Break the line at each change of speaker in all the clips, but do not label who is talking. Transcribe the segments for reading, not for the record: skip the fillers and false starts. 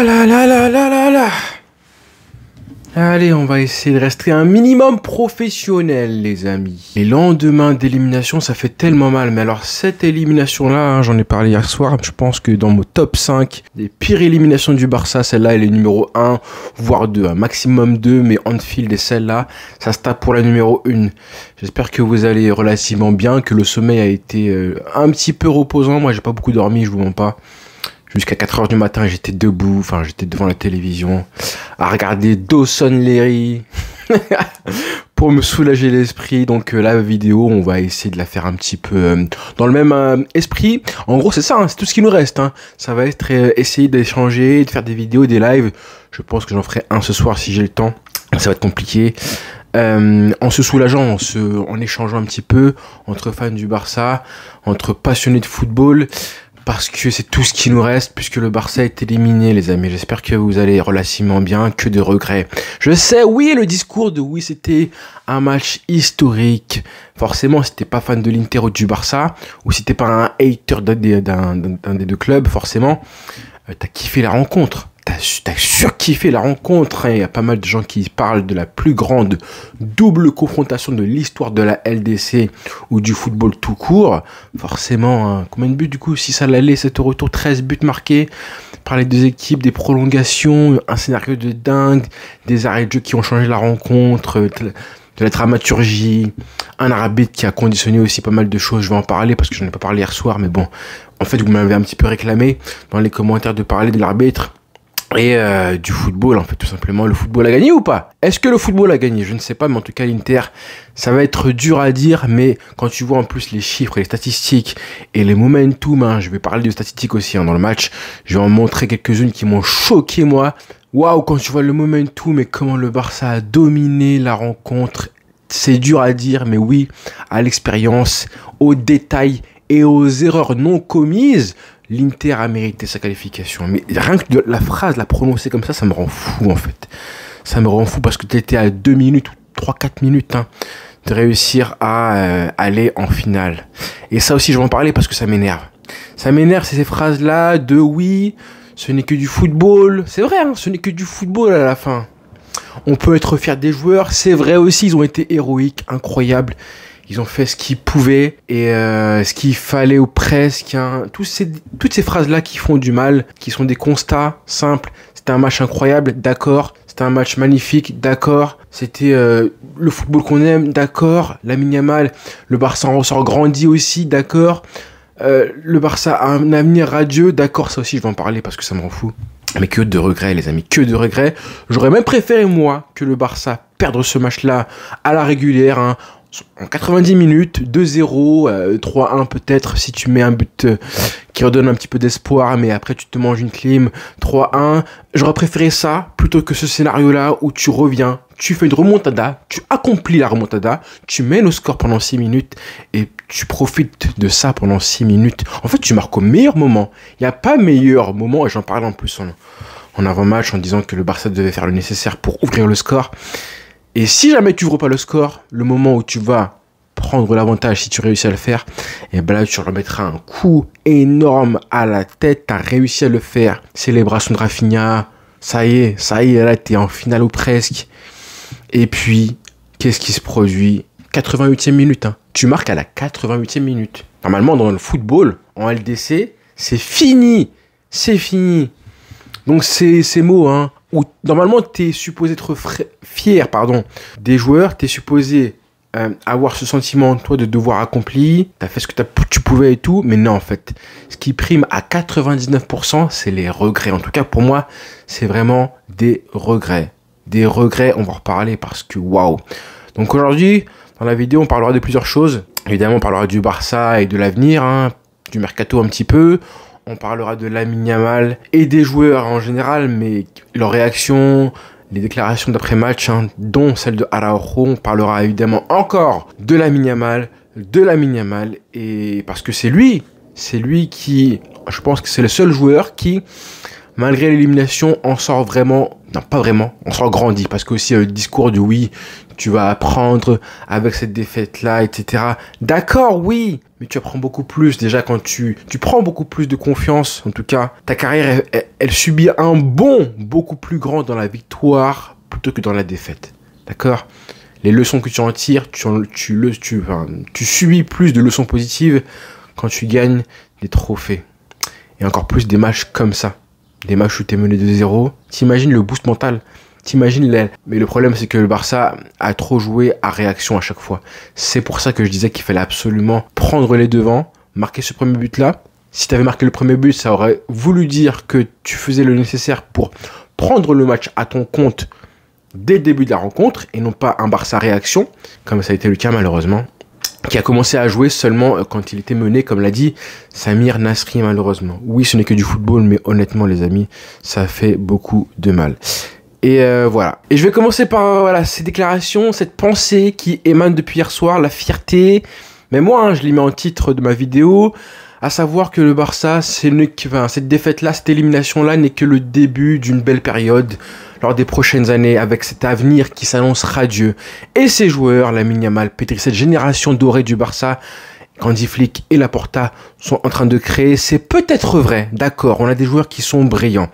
là là là là là là. Allez, on va essayer de rester un minimum professionnel, les amis. Les lendemains d'élimination, ça fait tellement mal. Mais alors, cette élimination-là, j'en ai parlé hier soir, je pense que dans mon top 5 des pires éliminations du Barça, celle-là, elle est numéro 1, voire 2, un maximum 2, mais Anfield et celle-là, ça se tape pour la numéro 1. J'espère que vous allez relativement bien, que le sommeil a été un petit peu reposant. Moi, j'ai pas beaucoup dormi, je vous mens pas. Jusqu'à 4h du matin, j'étais debout, enfin j'étais devant la télévision, à regarder Dawson Leary pour me soulager l'esprit. Donc la vidéo, on va essayer de la faire un petit peu dans le même esprit. En gros, c'est ça, hein, c'est tout ce qui nous reste. Hein. Ça va être essayer d'échanger, de faire des vidéos, des lives. Je pense que j'en ferai un ce soir si j'ai le temps. Ça va être compliqué. En se soulageant, en échangeant un petit peu entre fans du Barça, entre passionnés de football. Parce que c'est tout ce qui nous reste, puisque le Barça est éliminé, les amis. J'espère que vous allez relativement bien, que de regrets. Je sais, oui, le discours de oui, c'était un match historique. Forcément, si t'es pas fan de l'Inter ou du Barça, ou si t'es pas un hater d'un des deux clubs, forcément, t'as kiffé la rencontre. T'as surkiffé la rencontre. Hein. Il y a pas mal de gens qui parlent de la plus grande double confrontation de l'histoire de la LDC ou du football tout court. Forcément, hein. Combien de buts du coup? 6 à l'aller, 7 au retour, 13 buts marqués par les deux équipes, des prolongations, un scénario de dingue, des arrêts de jeu qui ont changé la rencontre, de la dramaturgie, un arbitre qui a conditionné aussi pas mal de choses. Je vais en parler parce que j'en ai pas parlé hier soir, mais bon, en fait, vous m'avez un petit peu réclamé dans les commentaires de parler de l'arbitre. Et du football, en fait, tout simplement. Le football a gagné ou pas? Est-ce que le football a gagné? Je ne sais pas, mais en tout cas, l'Inter, ça va être dur à dire, mais quand tu vois en plus les chiffres, les statistiques et les momentum, hein, je vais parler de statistiques aussi hein, dans le match, je vais en montrer quelques-unes qui m'ont choqué, moi. Waouh, quand tu vois le momentum et comment le Barça a dominé la rencontre, c'est dur à dire, mais oui, à l'expérience, aux détails et aux erreurs non commises, l'Inter a mérité sa qualification. Mais rien que la phrase, la prononcer comme ça me rend fou en fait. Ça me rend fou parce que tu étais à 2 minutes ou 3-4 minutes hein, de réussir à aller en finale. Et ça aussi, je vais en parler parce que ça m'énerve. Ça m'énerve, c'est ces phrases-là de oui, ce n'est que du football. C'est vrai, hein, ce n'est que du football à la fin. On peut être fier des joueurs. C'est vrai aussi, ils ont été héroïques, incroyables. Ils ont fait ce qu'ils pouvaient et ce qu'il fallait ou presque. Hein. Toutes ces phrases-là qui font du mal, qui sont des constats simples. C'était un match incroyable, d'accord. C'était un match magnifique, d'accord. C'était le football qu'on aime, d'accord. Lamine Yamal, le Barça en ressort grandi aussi, d'accord. Le Barça a un avenir radieux, d'accord. Ça aussi, je vais en parler parce que ça me rend fou. Mais que de regrets, les amis, que de regrets. J'aurais même préféré, moi, que le Barça perde ce match-là à la régulière, hein. En 90 minutes, 2-0, 3-1 peut-être si tu mets un but qui redonne un petit peu d'espoir, mais après tu te manges une clim, 3-1. J'aurais préféré ça plutôt que ce scénario-là où tu reviens, tu fais une remontada, tu accomplis la remontada, tu mènes au score pendant 6 minutes et tu profites de ça pendant 6 minutes. En fait, tu marques au meilleur moment. Il n'y a pas meilleur moment, et j'en parlais en plus en avant-match en disant que le Barça devait faire le nécessaire pour ouvrir le score. Et si jamais tu ouvres pas le score, le moment où tu vas prendre l'avantage, si tu réussis à le faire, et ben là tu remettras un coup énorme à la tête. Tu as réussi à le faire. Célébration de Rafinha. Ça y est, là tu es en finale ou presque. Et puis, qu'est-ce qui se produit? 88e minute. Hein. Tu marques à la 88e minute. Normalement, dans le football, en LDC, c'est fini. C'est fini. Donc ces mots, hein, où normalement tu es supposé être fier des joueurs, tu es supposé avoir ce sentiment, toi, de devoir accompli, tu as fait ce que tu pouvais et tout, mais non, en fait, ce qui prime à 99%, c'est les regrets. En tout cas, pour moi, c'est vraiment des regrets. Des regrets, on va en reparler parce que waouh. Donc aujourd'hui, dans la vidéo, on parlera de plusieurs choses. Évidemment, on parlera du Barça et de l'avenir, hein, du mercato un petit peu. On parlera de Lamine Yamal et des joueurs en général, mais leurs réactions, les déclarations d'après-match, hein, dont celle de Araujo. On parlera évidemment encore de Lamine Yamal, et parce que c'est lui qui, je pense que c'est le seul joueur qui malgré l'élimination, on sort vraiment, non pas vraiment, on sort grandi, parce que aussi le discours de oui, tu vas apprendre avec cette défaite-là, etc. D'accord, oui, mais tu apprends beaucoup plus déjà quand tu prends beaucoup plus de confiance. En tout cas, ta carrière, elle subit un bond beaucoup plus grand dans la victoire plutôt que dans la défaite. D'accord? Les leçons que tu en tires, tu subis plus de leçons positives quand tu gagnes des trophées. Et encore plus des matchs comme ça. Des matchs où tu es mené de 0. T'imagines le boost mental. Mais le problème, c'est que le Barça a trop joué à réaction à chaque fois. C'est pour ça que je disais qu'il fallait absolument prendre les devants, marquer ce premier but-là. Si tu avais marqué le premier but, ça aurait voulu dire que tu faisais le nécessaire pour prendre le match à ton compte dès le début de la rencontre et non pas un Barça réaction, comme ça a été le cas malheureusement, qui a commencé à jouer seulement quand il était mené, comme l'a dit Samir Nasri malheureusement. Oui, ce n'est que du football, mais honnêtement les amis, ça fait beaucoup de mal. Et voilà. Et je vais commencer par ces déclarations, cette pensée qui émane depuis hier soir, la fierté. Mais moi, je l'ai mis en titre de ma vidéo, à savoir que le Barça, cette défaite-là, cette élimination-là n'est que le début d'une belle période lors des prochaines années, avec cet avenir qui s'annonce radieux. Et ces joueurs, Lamine Yamal, Pedri, cette génération dorée du Barça, Hansi Flick et Laporta sont en train de créer, c'est peut-être vrai, d'accord, on a des joueurs qui sont brillants.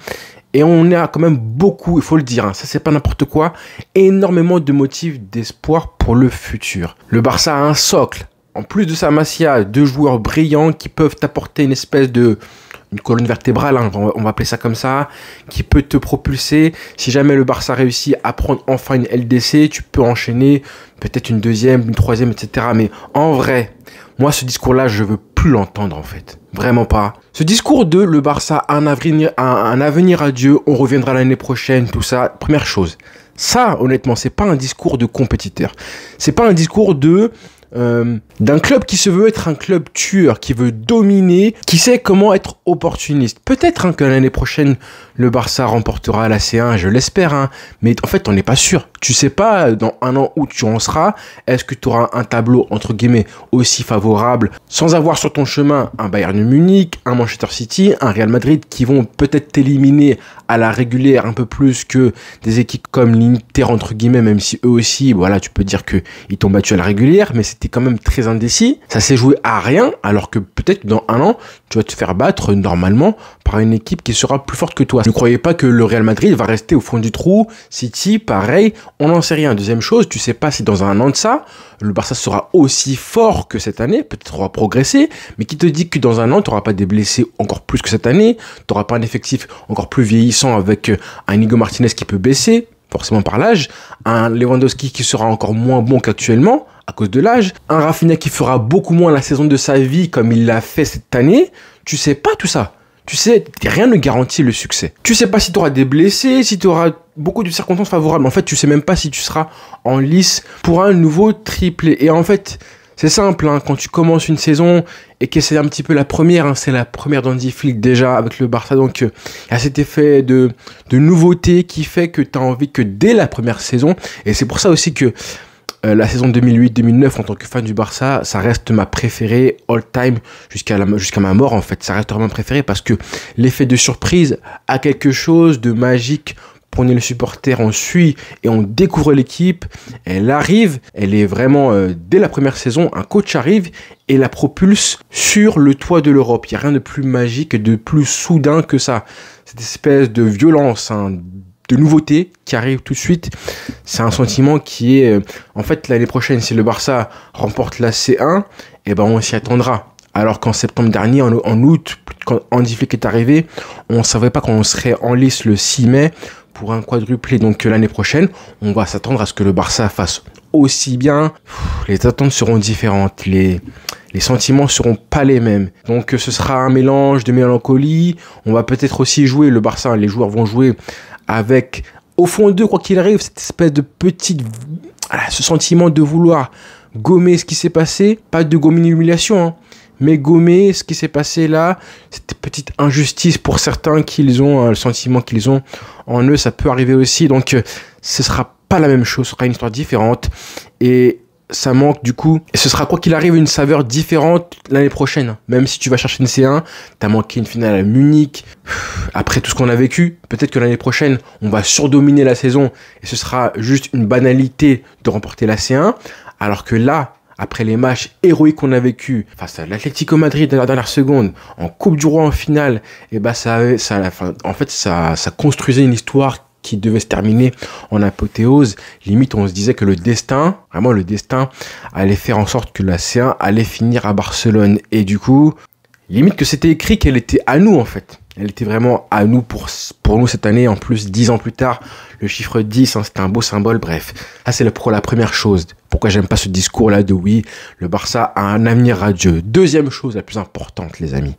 Et on a quand même beaucoup, il faut le dire, ça c'est pas n'importe quoi, énormément de motifs d'espoir pour le futur. Le Barça a un socle. En plus de sa Masia, 2 joueurs brillants qui peuvent t'apporter une colonne vertébrale, on va appeler ça comme ça, qui peut te propulser. Si jamais le Barça réussit à prendre enfin une LDC, tu peux enchaîner peut-être une deuxième, une troisième, etc. Mais en vrai, moi ce discours-là, je veux plus l'entendre en fait. Vraiment pas. Ce discours de le Barça a un avenir à Dieu, on reviendra l'année prochaine, tout ça. Première chose, ça honnêtement, c'est pas un discours de compétiteur. C'est pas un discours d'un club qui se veut être un club tueur, qui veut dominer, qui sait comment être opportuniste. Peut-être que l'année prochaine, le Barça remportera la C1, je l'espère, mais en fait, on n'est pas sûr. Tu sais pas dans un an où tu en seras, est-ce que tu auras un tableau, entre guillemets, aussi favorable, sans avoir sur ton chemin un Bayern Munich, un Manchester City, un Real Madrid, qui vont peut-être t'éliminer à la régulière un peu plus que des équipes comme l'Inter, entre guillemets, même si eux aussi, voilà, tu peux dire qu'ils t'ont battu à la régulière, mais c'était quand même très indécis. Ça s'est joué à rien, alors que peut-être dans un an, tu vas te faire battre normalement par une équipe qui sera plus forte que toi. Ne croyez pas que le Real Madrid va rester au fond du trou. City, pareil, on n'en sait rien. Deuxième chose, tu sais pas si dans un an de ça, le Barça sera aussi fort que cette année, peut-être aura progressé, mais qui te dit que dans un an, tu n'auras pas des blessés encore plus que cette année, tu n'auras pas un effectif encore plus vieillissant avec un Inigo Martinez qui peut baisser, forcément par l'âge, un Lewandowski qui sera encore moins bon qu'actuellement, à cause de l'âge, un Rafinha qui fera beaucoup moins la saison de sa vie comme il l'a fait cette année. Tu sais pas tout ça. Tu sais, rien ne garantit le succès. Tu sais pas si tu auras des blessés, si tu auras beaucoup de circonstances favorables. En fait, tu sais même pas si tu seras en lice pour un nouveau triplé. Et en fait, c'est simple, quand tu commences une saison et que c'est un petit peu la première, c'est la première d'Hansi Flick déjà avec le Barça. Donc, il y a cet effet de nouveauté qui fait que tu as envie que dès la première saison, et c'est pour ça aussi que la saison 2008-2009 en tant que fan du Barça, ça reste ma préférée all time jusqu'à ma mort en fait. Ça reste vraiment préférée parce que l'effet de surprise a quelque chose de magique. Pour nous les supporters, on suit et on découvre l'équipe. Elle arrive, elle est vraiment dès la première saison, un coach arrive et la propulse sur le toit de l'Europe. Il n'y a rien de plus magique et de plus soudain que ça. Cette espèce de violence, de nouveauté qui arrive tout de suite, c'est un sentiment qui est en fait l'année prochaine si le Barça remporte la C1, et ben on s'y attendra, alors qu'en septembre dernier, en août, quand Hansi Flick est arrivé, on savait pas qu'on serait en lice le 6 mai pour un quadruplé. Donc l'année prochaine, on va s'attendre à ce que le Barça fasse aussi bien. Les attentes seront différentes, les sentiments seront pas les mêmes. Donc ce sera un mélange de mélancolie. On va peut-être aussi jouer, le Barça, les joueurs vont jouer avec, au fond d'eux, quoi qu'il arrive, cette espèce de ce sentiment de vouloir gommer ce qui s'est passé, pas de gommer une humiliation, mais gommer ce qui s'est passé là, cette petite injustice pour certains qu'ils ont, le sentiment qu'ils ont en eux, ça peut arriver aussi. Donc ce sera pas la même chose, ce sera une histoire différente. Et ça manque du coup. Et ce sera quoi qu'il arrive une saveur différente l'année prochaine. Même si tu vas chercher une C1, t'as manqué une finale à Munich. Après tout ce qu'on a vécu, peut-être que l'année prochaine, on va surdominer la saison et ce sera juste une banalité de remporter la C1. Alors que là, après les matchs héroïques qu'on a vécu face à l'Atlético Madrid dans la dernière seconde, en Coupe du Roi en finale, et bah ça construisait une histoire qui devait se terminer en apothéose. Limite, on se disait que le destin, vraiment le destin, allait faire en sorte que la C1 allait finir à Barcelone. Et du coup, limite que c'était écrit qu'elle était à nous en fait. Elle était vraiment à nous pour nous cette année. En plus, 10 ans plus tard, le chiffre 10, c'était un beau symbole. Bref, ça c'est la première chose. Pourquoi j'aime pas ce discours-là de oui, le Barça a un avenir radieux. Deuxième chose la plus importante, les amis.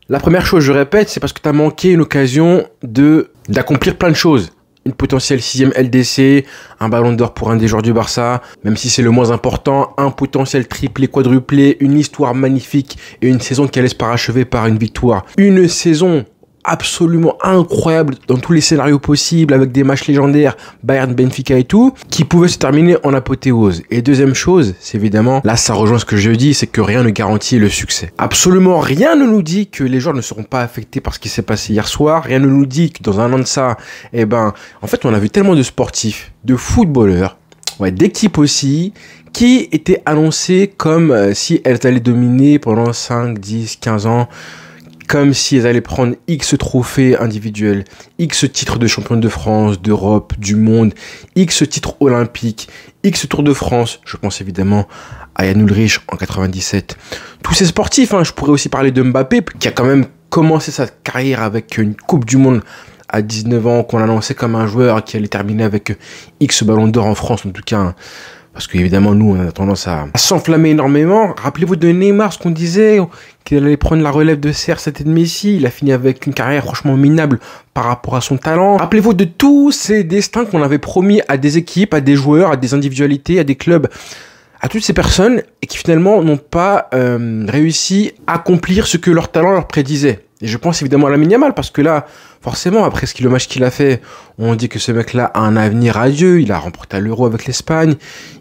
La première chose, je répète, c'est parce que tu as manqué une occasion d'accomplir plein de choses. Une potentielle 6e LDC, un ballon d'or pour un des joueurs du Barça, même si c'est le moins important, un potentiel triplé, quadruplé, une histoire magnifique et une saison qui allait se parachever par une victoire. Une saison absolument incroyable dans tous les scénarios possibles avec des matchs légendaires, Bayern, Benfica et tout, qui pouvaient se terminer en apothéose. Et deuxième chose, c'est évidemment, là ça rejoint ce que je dis, c'est que rien ne garantit le succès. Absolument rien ne nous dit que les joueurs ne seront pas affectés par ce qui s'est passé hier soir, rien ne nous dit que dans un an de ça, en fait on a vu tellement de sportifs, de footballeurs, d'équipes aussi, qui étaient annoncés comme si elles allaient dominer pendant 5, 10, 15 ans, comme si elles allaient prendre X trophées individuels, X titres de champion de France, d'Europe, du monde, X titres olympiques, X Tour de France. Je pense évidemment à Jan Ullrich en 97. Tous ces sportifs, je pourrais aussi parler de Mbappé, qui a quand même commencé sa carrière avec une Coupe du Monde à 19 ans, qu'on a lancé comme un joueur qui allait terminer avec X ballon d'or en France, en tout cas. Parce qu'évidemment, nous, on a tendance à s'enflammer énormément. Rappelez-vous de Neymar, ce qu'on disait, qu'il allait prendre la relève de CR7 et de Messi. Il a fini avec une carrière franchement minable par rapport à son talent. Rappelez-vous de tous ces destins qu'on avait promis à des équipes, à des joueurs, à des individualités, à des clubs, à toutes ces personnes, et qui finalement n'ont pas réussi à accomplir ce que leur talent leur prédisait. Et je pense évidemment à Lamine Yamal, parce que là, forcément, après le match qu'il a fait, on dit que ce mec-là a un avenir radieux. Il a remporté l'Euro avec l'Espagne.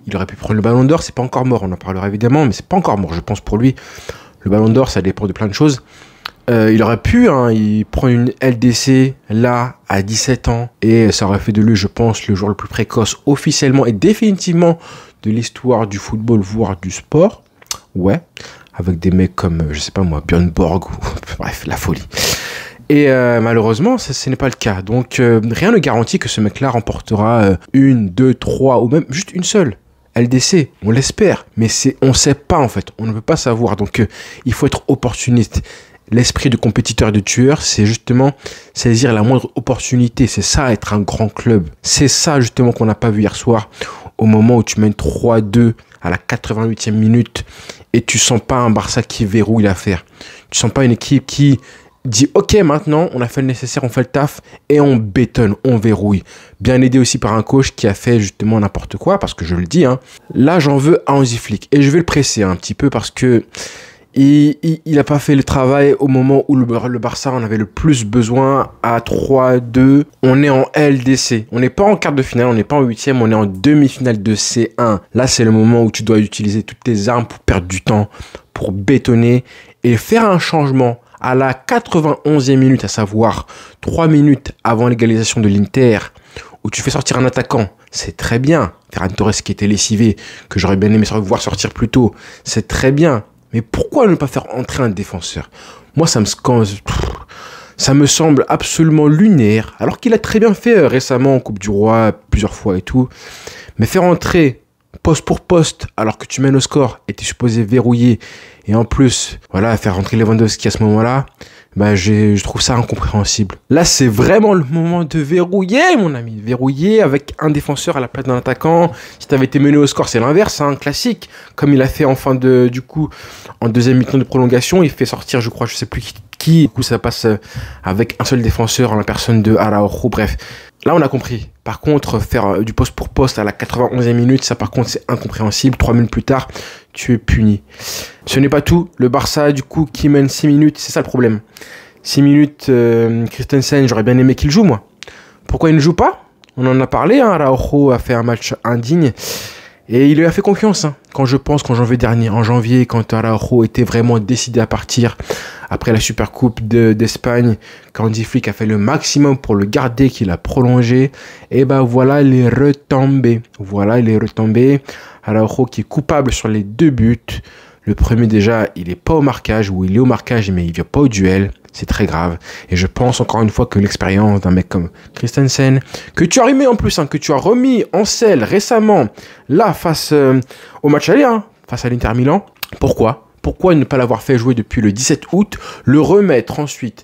Il aurait pu prendre le Ballon d'Or. C'est pas encore mort, on en parlera évidemment, mais c'est pas encore mort, je pense, pour lui. Le Ballon d'Or, ça dépend de plein de choses. Il aurait pu, il prend une LDC là à 17 ans et ça aurait fait de lui, je pense, le joueur le plus précoce officiellement et définitivement de l'histoire du football, voire du sport. Ouais, avec des mecs comme, je sais pas moi, Björn Borg ou bref, la folie. Et malheureusement, ce n'est pas le cas. Donc rien ne garantit que ce mec-là remportera une, deux, trois ou même juste une seule LDC. On l'espère, mais on sait pas en fait. On ne peut pas savoir. Donc il faut être opportuniste. L'esprit de compétiteur et de tueur, c'est justement saisir la moindre opportunité. C'est ça, être un grand club. C'est ça, justement, qu'on n'a pas vu hier soir, au moment où tu mènes 3-2 à la 88e minute et tu sens pas un Barça qui verrouille l'affaire. Tu sens pas une équipe qui dit « Ok, maintenant, on a fait le nécessaire, on fait le taf et on bétonne, on verrouille. » Bien aidé aussi par un coach qui a fait justement n'importe quoi, parce que je le dis, là, j'en veux à Hansi Flick. Et je vais le presser un petit peu parce que il n'a pas fait le travail au moment où le Barça en avait le plus besoin. À 3-2, on est en LDC. On n'est pas en quart de finale, on n'est pas en 8e, on est en demi-finale de C1. Là, c'est le moment où tu dois utiliser toutes tes armes pour perdre du temps, pour bétonner et faire un changement à la 91e minute, à savoir 3 minutes avant l'égalisation de l'Inter, où tu fais sortir un attaquant. C'est très bien. Ferran Torres qui était lessivé, que j'aurais bien aimé voir sortir plus tôt. C'est très bien. Mais pourquoi ne pas faire entrer un défenseur? Moi, ça me semble absolument lunaire. Alors qu'il a très bien fait récemment en Coupe du Roi, plusieurs fois et tout. Mais faire entrer poste pour poste, alors que tu mènes au score et tu es supposé verrouiller. Et en plus, voilà, faire rentrer Lewandowski à ce moment-là, je trouve ça incompréhensible. Là, c'est vraiment le moment de verrouiller, mon ami. Verrouiller avec un défenseur à la place d'un attaquant. Si tu avais été mené au score, c'est l'inverse, classique. Comme il a fait en deuxième mi-temps de prolongation, il fait sortir, je crois, je sais plus qui. Du coup, ça passe avec un seul défenseur en la personne de Araujo. Bref, là, on a compris. Par contre, faire du poste pour poste à la 91e minute, ça, par contre, c'est incompréhensible. 3 minutes plus tard, tu es puni. Ce n'est pas tout. Le Barça, du coup, qui mène 6 minutes, c'est ça le problème. 6 minutes, Christensen, j'aurais bien aimé qu'il joue, moi. Pourquoi il ne joue pas? On en a parlé, Araujo a fait un match indigne. Et il lui a fait confiance, hein. Quand je pense qu'en janvier dernier, quand Araujo était vraiment décidé à partir après la Supercoupe d'Espagne, quand Hansi Flick a fait le maximum pour le garder, qu'il a prolongé, et ben voilà les retombées. Voilà les retombées. Araujo qui est coupable sur les 2 buts. Le premier déjà, il est pas au marquage, ou il est au marquage, mais il vient pas au duel. C'est très grave. Et je pense encore une fois que l'expérience d'un mec comme Christensen, que tu as remis en plus, hein, que tu as remis en selle récemment, là, face au match aller, hein, face à l'Inter Milan. Pourquoi ne pas l'avoir fait jouer depuis le 17 août, le remettre ensuite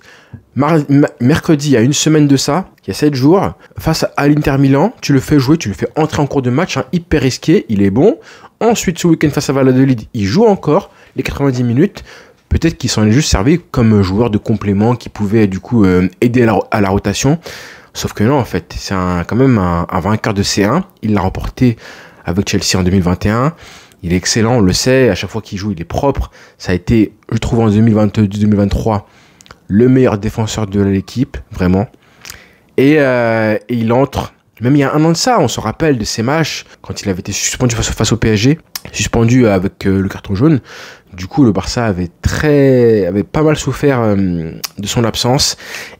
mercredi, il y a une semaine de ça, il y a 7 jours, face à l'Inter Milan, tu le fais jouer, tu le fais entrer en cours de match, hein, hyper risqué, il est bon. Ensuite, ce week-end face à Valladolid, il joue encore les 90 minutes. Peut-être qu'il s'en est juste servi comme joueur de complément qui pouvait du coup aider à la rotation. Sauf que non, en fait, c'est quand même un vainqueur de C1. Il l'a remporté avec Chelsea en 2021. Il est excellent, on le sait. À chaque fois qu'il joue, il est propre. Ça a été, je trouve, en 2022-2023, le meilleur défenseur de l'équipe, vraiment. Et il entre, même il y a 1 an de ça, on se rappelle de ces matchs, quand il avait été suspendu face au PSG, suspendu avec le carton jaune. Du coup, le Barça avait pas mal souffert de son absence.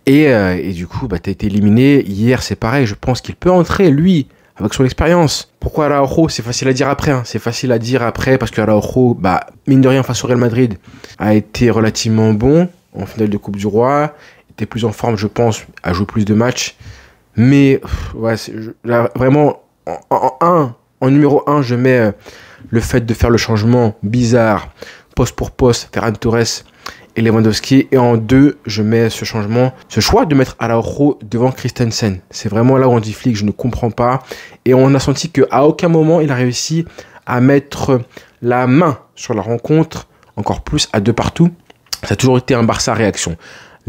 Et du coup, tu as été éliminé. Hier, c'est pareil. Je pense qu'il peut entrer, lui, avec son expérience. Pourquoi Araujo? C'est facile à dire après. Hein. C'est facile à dire après parce que Araujo, mine de rien, face au Real Madrid, a été relativement bon en finale de Coupe du Roi. Était plus en forme, je pense, a joué plus de matchs. Mais, ouais, là, vraiment, en numéro 1, je mets le fait de faire le changement bizarre, poste pour poste, Ferran Torres et Lewandowski. Et en 2, je mets ce choix de mettre Araujo devant Christensen. C'est vraiment là où on dit Flick, je ne comprends pas. Et on a senti qu'à aucun moment, il a réussi à mettre la main sur la rencontre, encore plus à 2 partout. Ça a toujours été un Barça réaction.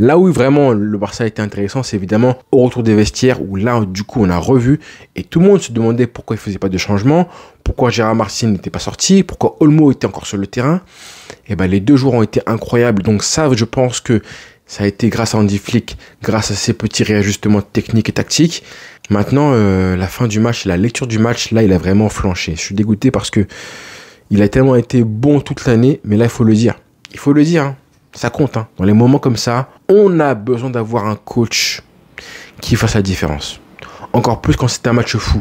Là où vraiment le Barça a été intéressant, c'est évidemment au retour des vestiaires, où là, du coup, on a revu et tout le monde se demandait pourquoi il ne faisait pas de changement, pourquoi Gérard Martin n'était pas sorti, pourquoi Olmo était encore sur le terrain. Et les 2 jours ont été incroyables. Donc ça, je pense que ça a été grâce à Hansi Flick, grâce à ses petits réajustements techniques et tactiques. Maintenant, la fin du match, la lecture du match, là, il a vraiment flanché. Je suis dégoûté parce que il a tellement été bon toute l'année, mais là, il faut le dire. Il faut le dire, hein. Ça compte, hein. Dans les moments comme ça, on a besoin d'avoir un coach qui fasse la différence. Encore plus quand c'est un match fou.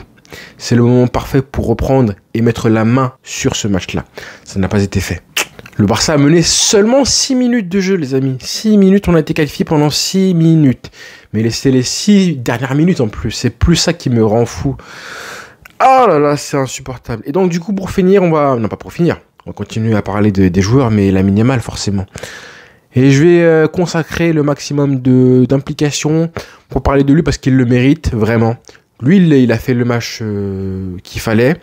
C'est le moment parfait pour reprendre et mettre la main sur ce match-là. Ça n'a pas été fait. Le Barça a mené seulement 6 minutes de jeu, les amis. 6 minutes, on a été qualifié pendant 6 minutes. Mais c'est les 6 dernières minutes en plus. C'est plus ça qui me rend fou. Ah là là, c'est insupportable. Et donc, du coup, pour finir, Non, pas pour finir. On va continuer à parler des joueurs, mais Lamine Yamal, forcément. Et je vais consacrer le maximum d'implication pour parler de lui parce qu'il le mérite vraiment. Lui, il a fait le match qu'il fallait,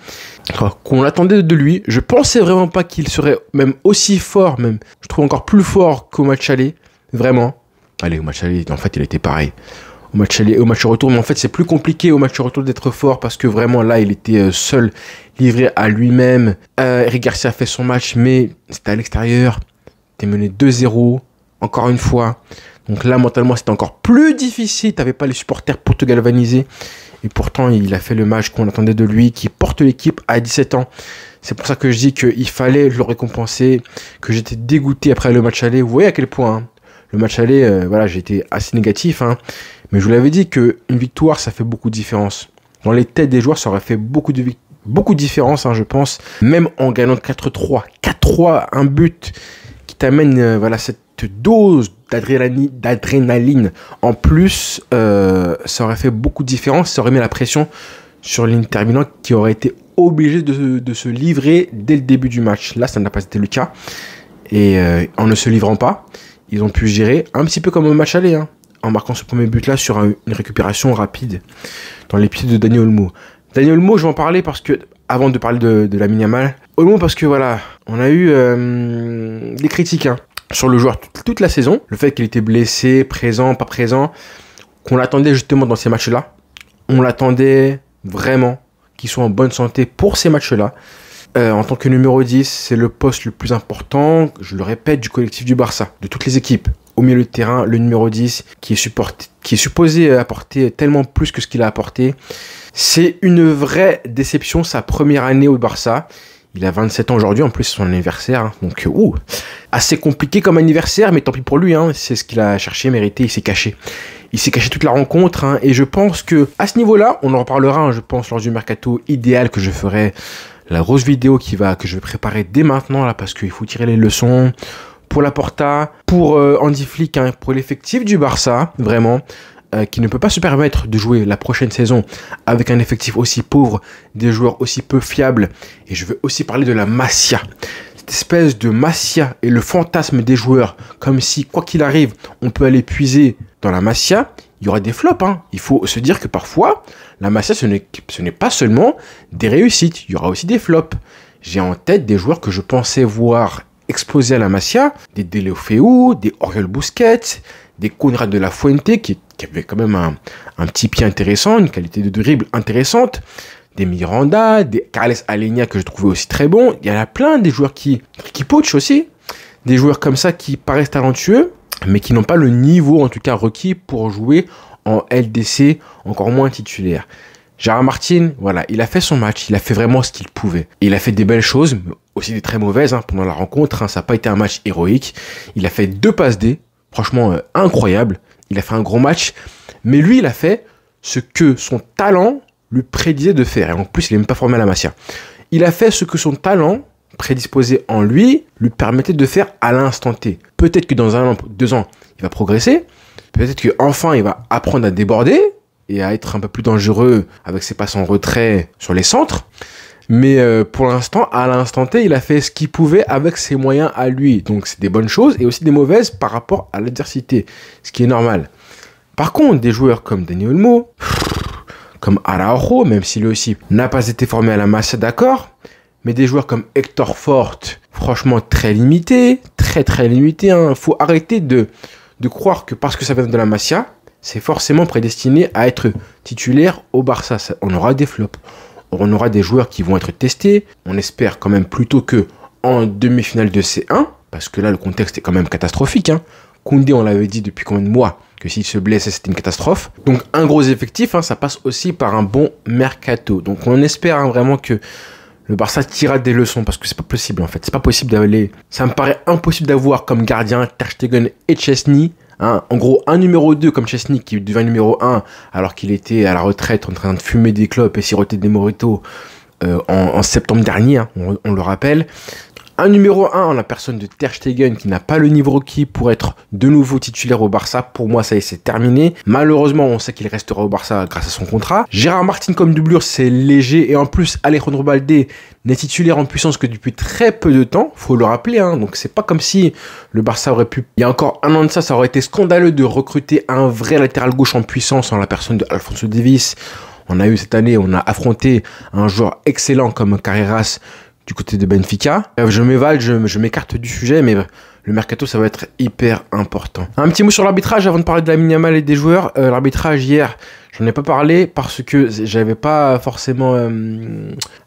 qu'on attendait de lui. Je pensais vraiment pas qu'il serait même aussi fort, même. Je trouve encore plus fort qu'au match aller, vraiment. Allez, au match aller, en fait, il était pareil. Au match aller, au match retour, mais en fait, c'est plus compliqué au match retour d'être fort parce que vraiment là, il était seul, livré à lui-même. Eric Garcia a fait son match, mais c'était à l'extérieur. T'es mené 2-0, encore une fois. Donc là, mentalement, c'était encore plus difficile. T'avais pas les supporters pour te galvaniser. Et pourtant, il a fait le match qu'on attendait de lui, qui porte l'équipe à 17 ans. C'est pour ça que je dis qu'il fallait le récompenser, que j'étais dégoûté après le match aller. Vous voyez à quel point, hein, le match aller, voilà, j'ai été assez négatif. Hein, mais je vous l'avais dit qu'une victoire, ça fait beaucoup de différence. Dans les têtes des joueurs, ça aurait fait beaucoup de différence, hein, je pense. Même en gagnant 4-3, un but qui t'amène voilà, cette dose d'adrénaline en plus, ça aurait fait beaucoup de différence. Ça aurait mis la pression sur l'Inter Milan qui aurait été obligé de se livrer dès le début du match. Là, ça n'a pas été le cas. Et en ne se livrant pas, ils ont pu gérer un petit peu comme au match aller, hein, en marquant ce premier but-là sur une récupération rapide dans les pieds de Dani Olmo. Dani Olmo, je vais en parler parce que, avant de parler de Lamine Yamal, Olmo parce que voilà, on a eu des critiques, hein, sur le joueur toute la saison. Le fait qu'il était blessé, présent, pas présent, qu'on l'attendait justement dans ces matchs-là. On l'attendait vraiment qu'il soit en bonne santé pour ces matchs-là. En tant que numéro 10, c'est le poste le plus important, je le répète, du collectif du Barça, de toutes les équipes. au milieu de terrain, le numéro 10, qui est supposé apporter tellement plus que ce qu'il a apporté. C'est une vraie déception, sa première année au Barça. Il a 27 ans aujourd'hui, en plus c'est son anniversaire, hein. Donc assez compliqué comme anniversaire, mais tant pis pour lui, hein. C'est ce qu'il a cherché, mérité, il s'est caché. Il s'est caché toute la rencontre, hein. Et je pense que à ce niveau-là, on en reparlera, hein, je pense, lors du mercato idéal que je ferai, la grosse vidéo que je vais préparer dès maintenant, là, parce qu'il faut tirer les leçons pour Laporta, pour Hansi Flick, hein, pour l'effectif du Barça, vraiment. Qui ne peut pas se permettre de jouer la prochaine saison avec un effectif aussi pauvre, des joueurs aussi peu fiables. Et je veux aussi parler de la Masia. Cette espèce de Masia et le fantasme des joueurs, comme si, quoi qu'il arrive, on peut aller puiser dans la Masia. Il y aura des flops, hein. Il faut se dire que parfois, la Masia, ce n'est pas seulement des réussites. Il y aura aussi des flops. J'ai en tête des joueurs que je pensais voir exploser à la Masia, des Deulofeu, des Oriol Busquets, des Konrad de la Fuente qui avait quand même un petit pied intéressant, une qualité de dribble intéressante, des Miranda, des Carles Alenia que je trouvais aussi très bon. Il y en a plein des joueurs qui poachent aussi, des joueurs comme ça qui paraissent talentueux, mais qui n'ont pas le niveau en tout cas requis pour jouer en LDC, encore moins titulaire. Gérard Martin, voilà, il a fait son match, il a fait vraiment ce qu'il pouvait. Et il a fait des belles choses, mais aussi des très mauvaises, hein, pendant la rencontre, hein, ça n'a pas été un match héroïque. Il a fait 2 passes D, franchement incroyable. Il a fait un gros match, mais lui, il a fait ce que son talent lui prédisait de faire. Et en plus, il n'est même pas formé à la Masia. Il a fait ce que son talent prédisposé en lui permettait de faire à l'instant T. Peut-être que dans 1 an, 2 ans, il va progresser. Peut-être qu'enfin, il va apprendre à déborder et à être un peu plus dangereux avec ses passes en retrait sur les centres. Mais pour l'instant, à l'instant T, il a fait ce qu'il pouvait avec ses moyens à lui. Donc c'est des bonnes choses et aussi des mauvaises par rapport à l'adversité, ce qui est normal. Par contre, des joueurs comme Dani Olmo, comme Araujo, même si lui aussi n'a pas été formé à la Masia, d'accord, mais des joueurs comme Hector Fort, franchement très limité, très limité. Hein. Faut arrêter de croire que parce que ça vient de la Masia, c'est forcément prédestiné à être titulaire au Barça. On aura des flops. On aura des joueurs qui vont être testés. On espère quand même plutôt que en demi-finale de C1, parce que là, le contexte est quand même catastrophique. Hein. Koundé, on l'avait dit depuis combien de mois que s'il se blessait, c'était une catastrophe. Donc, un gros effectif, hein, ça passe aussi par un bon mercato. Donc, on espère hein, vraiment que le Barça tirera des leçons, parce que c'est pas possible, en fait. C'est pas possible d'aller... Ça me paraît impossible d'avoir comme gardien Ter Stegen et Chesney. Hein, en gros, un numéro 2 comme Chesney qui devient numéro 1 alors qu'il était à la retraite en train de fumer des clopes et siroter des mojitos en septembre dernier, hein, on le rappelle. Un numéro 1 en la personne de Ter Stegen qui n'a pas le niveau requis pour être de nouveau titulaire au Barça. Pour moi, ça y est, c'est terminé. Malheureusement, on sait qu'il restera au Barça grâce à son contrat. Gérard Martin comme doublure, c'est léger. Et en plus, Alejandro Balde n'est titulaire en puissance que depuis très peu de temps. Faut le rappeler, hein. Donc c'est pas comme si le Barça aurait pu... Il y a encore 1 an de ça, ça aurait été scandaleux de recruter un vrai latéral gauche en puissance en la personne de Alphonso Davies. On a eu cette année, on a affronté un joueur excellent comme Carreras du côté de Benfica. Je m'évade, je m'écarte du sujet, mais le mercato, ça va être hyper important. Un petit mot sur l'arbitrage avant de parler de Lamine Yamal et des joueurs. L'arbitrage hier, j'en ai pas parlé parce que j'avais pas forcément...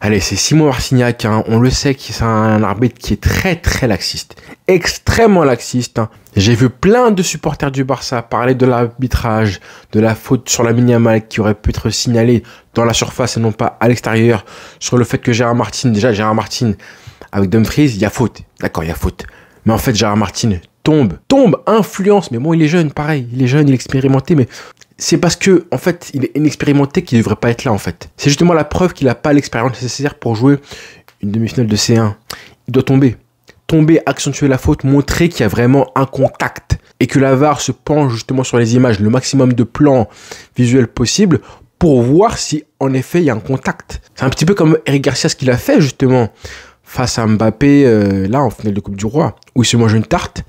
Allez, c'est Simon Marcignac, hein. On le sait que c'est un arbitre qui est très laxiste. Extrêmement laxiste. Hein. J'ai vu plein de supporters du Barça parler de l'arbitrage, de la faute sur Lamine Yamal qui aurait pu être signalée dans la surface et non pas à l'extérieur, sur le fait que Gérard Martin, avec Dumfries, il y a faute. D'accord, il y a faute. Mais en fait, Gérard Martin tombe, influence. Mais bon, il est jeune, pareil. Il est jeune, il est expérimenté, mais c'est parce que, en fait, il est inexpérimenté qu'il ne devrait pas être là, en fait. C'est justement la preuve qu'il n'a pas l'expérience nécessaire pour jouer une demi-finale de C1. Il doit tomber, accentuer la faute, montrer qu'il y a vraiment un contact et que la VAR se penche justement sur les images, le maximum de plans visuels possible pour voir si, en effet, il y a un contact. C'est un petit peu comme Eric Garcia, ce qu'il a fait, justement, face à Mbappé, là, en finale de Coupe du Roi, où il se mange une tarte.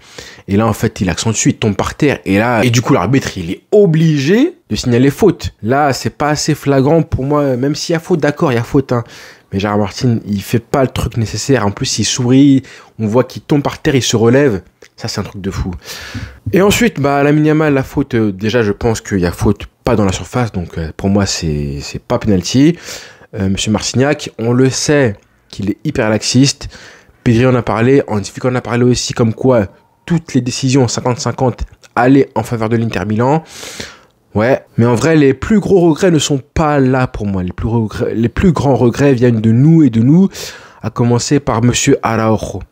Et là, en fait, il accentue, il tombe par terre. Et du coup, l'arbitre, il est obligé de signaler faute. Là, c'est pas assez flagrant pour moi. Même s'il y a faute, d'accord, il y a faute, hein. Mais Gérard Martin, il fait pas le truc nécessaire. En plus, il sourit. On voit qu'il tombe par terre, il se relève. Ça, c'est un truc de fou. Et ensuite, Lamine Yamal, la faute, déjà, je pense qu'il y a faute pas dans la surface. Donc, pour moi, c'est pas penalty. Monsieur Marcignac, on le sait qu'il est hyper laxiste. Pedri en a parlé, Hansi Flick en a parlé aussi, comme quoi toutes les décisions 50-50 allaient en faveur de l'Inter Milan. Ouais, mais en vrai, les plus gros regrets ne sont pas là pour moi. Les plus grands regrets viennent de nous et de nous, à commencer par Monsieur Araujo.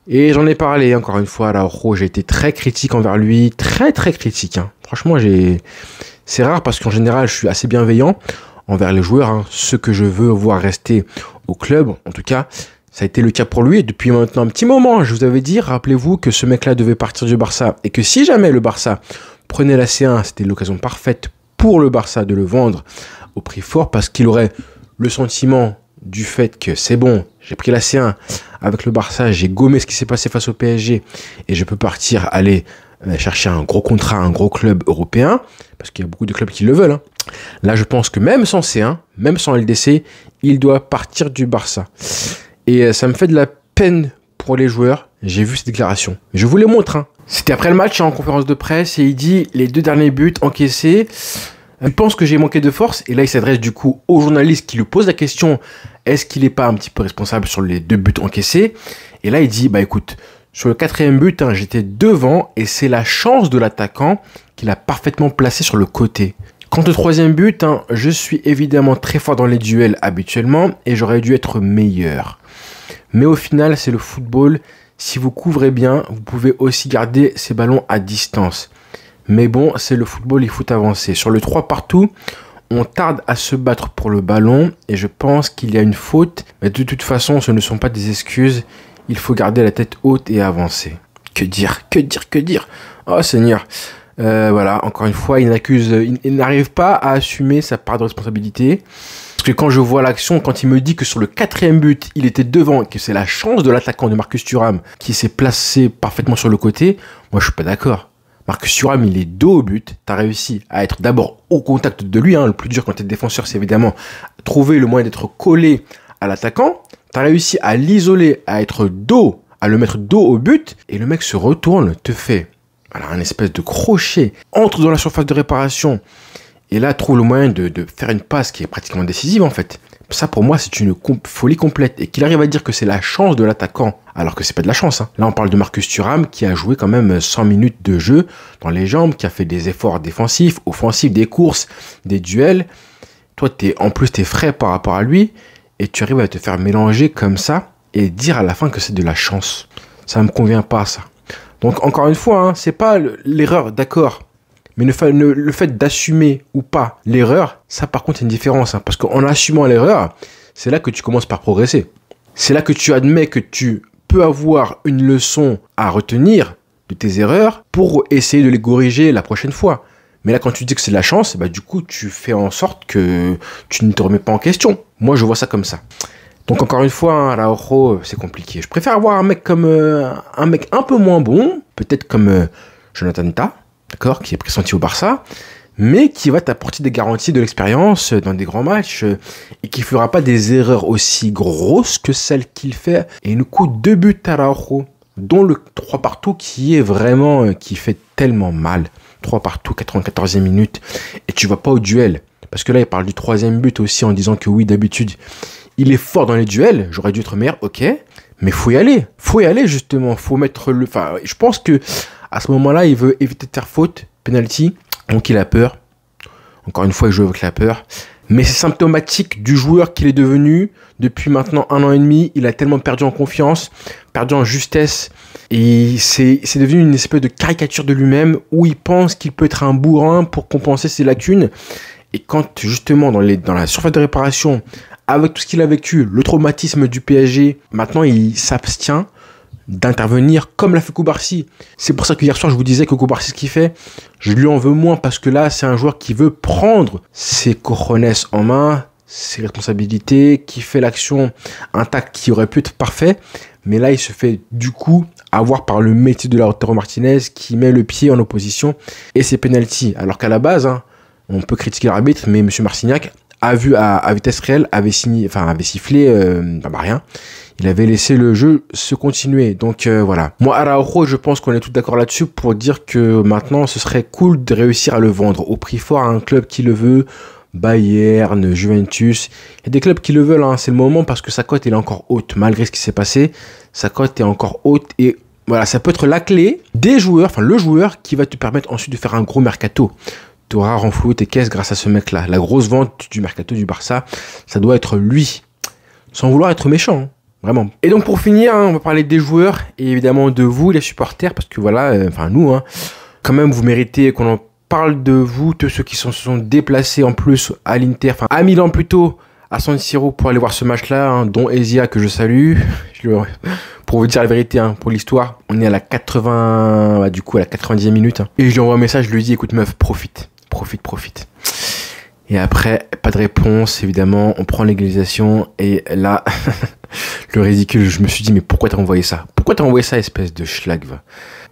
Et j'en ai parlé encore une fois, Araujo, j'ai été très critique envers lui, très critique. Hein. Franchement, c'est rare parce qu'en général, je suis assez bienveillant envers les joueurs, hein. Ceux que je veux voir rester au club, en tout cas, ça a été le cas pour lui. Et depuis maintenant un petit moment, je vous avais dit, rappelez-vous que ce mec-là devait partir du Barça et que si jamais le Barça prenait la C1, c'était l'occasion parfaite pour le Barça de le vendre au prix fort parce qu'il aurait le sentiment du fait que c'est bon, j'ai pris la C1 avec le Barça, j'ai gommé ce qui s'est passé face au PSG et je peux partir aller chercher un gros contrat, un gros club européen, parce qu'il y a beaucoup de clubs qui le veulent. Hein. Là, je pense que même sans C1, même sans LDC, il doit partir du Barça. Et ça me fait de la peine pour les joueurs. J'ai vu ces déclarations. Je vous les montre. Hein. C'était après le match en conférence de presse et il dit les 2 derniers buts encaissés. Il pense que j'ai manqué de force. Et là, il s'adresse du coup aux journalistes qui lui posent la question est-ce qu'il n'est pas un petit peu responsable sur les 2 buts encaissés? Et là, il dit bah écoute, sur le 4e but, hein, j'étais devant et c'est la chance de l'attaquant qu'il a parfaitement placé sur le côté. Quant au 3e but, hein, je suis évidemment très fort dans les duels habituellement et j'aurais dû être meilleur. Mais au final, c'est le football. Si vous couvrez bien, vous pouvez aussi garder ces ballons à distance. Mais bon, c'est le football, il faut avancer. Sur le 3 partout, on tarde à se battre pour le ballon et je pense qu'il y a une faute. Mais de toute façon, ce ne sont pas des excuses. Il faut garder la tête haute et avancer. Que dire? Oh Seigneur. Voilà, encore une fois, il n'arrive pas à assumer sa part de responsabilité. Parce que quand je vois l'action, quand il me dit que sur le 4e but, il était devant et que c'est la chance de l'attaquant de Marcus Thuram qui s'est placé parfaitement sur le côté, moi je suis pas d'accord. Marcus Thuram, il est dos au but. Tu as réussi à être d'abord au contact de lui. Hein. Le plus dur quand tu es défenseur, c'est évidemment trouver le moyen d'être collé à l'attaquant. Tu as réussi à l'isoler, à le mettre dos au but. Et le mec se retourne, te fait un espèce de crochet, entre dans la surface de réparation. Et là, trouve le moyen de faire une passe qui est pratiquement décisive en fait. Ça pour moi c'est une folie complète. Et qu'il arrive à dire que c'est la chance de l'attaquant, alors que c'est pas de la chance. Hein. Là on parle de Marcus Thuram qui a joué quand même 100 minutes de jeu dans les jambes, qui a fait des efforts défensifs, offensifs, des courses, des duels. Toi en plus t'es frais par rapport à lui et tu arrives à te faire mélanger comme ça et dire à la fin que c'est de la chance. Ça me convient pas ça. Donc encore une fois, hein, c'est pas l'erreur, d'accord. Mais le fait d'assumer ou pas l'erreur, ça par contre c'est une différence. Hein, parce qu'en assumant l'erreur, c'est là que tu commences par progresser. C'est là que tu admets que tu peux avoir une leçon à retenir de tes erreurs pour essayer de les corriger la prochaine fois. Mais là quand tu dis que c'est de la chance, bah, du coup tu fais en sorte que tu ne te remets pas en question. Moi je vois ça comme ça. Donc encore une fois, hein, Araujo, c'est compliqué. Je préfère avoir un mec comme un mec un peu moins bon, peut-être comme Jonathan Tah. D'accord, qui est pressenti au Barça, mais qui va t'apporter des garanties de l'expérience dans des grands matchs et qui fera pas des erreurs aussi grosses que celles qu'il fait. Et il nous coûte 2 buts à Araujo, dont le 3 partout qui est vraiment, qui fait tellement mal. 3 partout, 94e minute, et tu vas pas au duel. Parce que là, il parle du 3e but aussi en disant que oui, d'habitude, il est fort dans les duels, j'aurais dû être meilleur, ok, mais faut y aller justement, faut mettre le... Enfin, je pense que à ce moment-là, il veut éviter de faire faute, penalty, donc il a peur. Encore une fois, il joue avec la peur. Mais c'est symptomatique du joueur qu'il est devenu depuis maintenant 1 an et demi. Il a tellement perdu en confiance, perdu en justesse. Et c'est devenu une espèce de caricature de lui-même où il pense qu'il peut être un bourrin pour compenser ses lacunes. Et quand justement dans la surface de réparation, avec tout ce qu'il a vécu, le traumatisme du PSG, maintenant il s'abstient d'intervenir comme l'a fait Koubarsi. C'est pour ça que hier soir je vous disais que Koubarsi, ce qu'il fait, je lui en veux moins parce que là c'est un joueur qui veut prendre ses cojones en main, ses responsabilités, qui fait l'action intacte qui aurait pu être parfait, mais là il se fait du coup avoir par le métier de Lautaro Martinez qui met le pied en opposition et c'est penalty. Alors qu'à la base, hein, on peut critiquer l'arbitre, mais M. Marcignac a vu à vitesse réelle, avait sifflé rien. Il avait laissé le jeu se continuer. Donc voilà. Moi, Araujo, je pense qu'on est tous d'accord là-dessus pour dire que maintenant, ce serait cool de réussir à le vendre au prix fort à un club qui le veut. Bayern, Juventus. Il y a des clubs qui le veulent. Hein. C'est le moment parce que sa cote elle est encore haute. Malgré ce qui s'est passé, sa cote est encore haute. Et Voilà, ça peut être la clé des joueurs, enfin le joueur qui va te permettre ensuite de faire un gros mercato. Tu auras renfloué tes caisses grâce à ce mec-là. La grosse vente du mercato du Barça, ça doit être lui. Sans vouloir être méchant, hein, vraiment. Et donc pour finir, hein, on va parler des joueurs et évidemment de vous, les supporters, parce que voilà, enfin nous, hein, quand même vous méritez qu'on en parle de vous, de ceux qui se sont déplacés en plus à l'Inter, enfin à Milan plutôt, à San Siro pour aller voir ce match-là, hein, dont Ezia que je salue. Pour vous dire la vérité, hein, pour l'histoire, on est à la 80, bah, du coup à la 90e minute, hein, et je lui envoie un message, je lui dis écoute meuf, profite. Et après, pas de réponse, évidemment, on prend l'égalisation, et là, le ridicule, je me suis dit mais pourquoi t'as envoyé ça? Pourquoi t'as envoyé ça, espèce de schlag, va.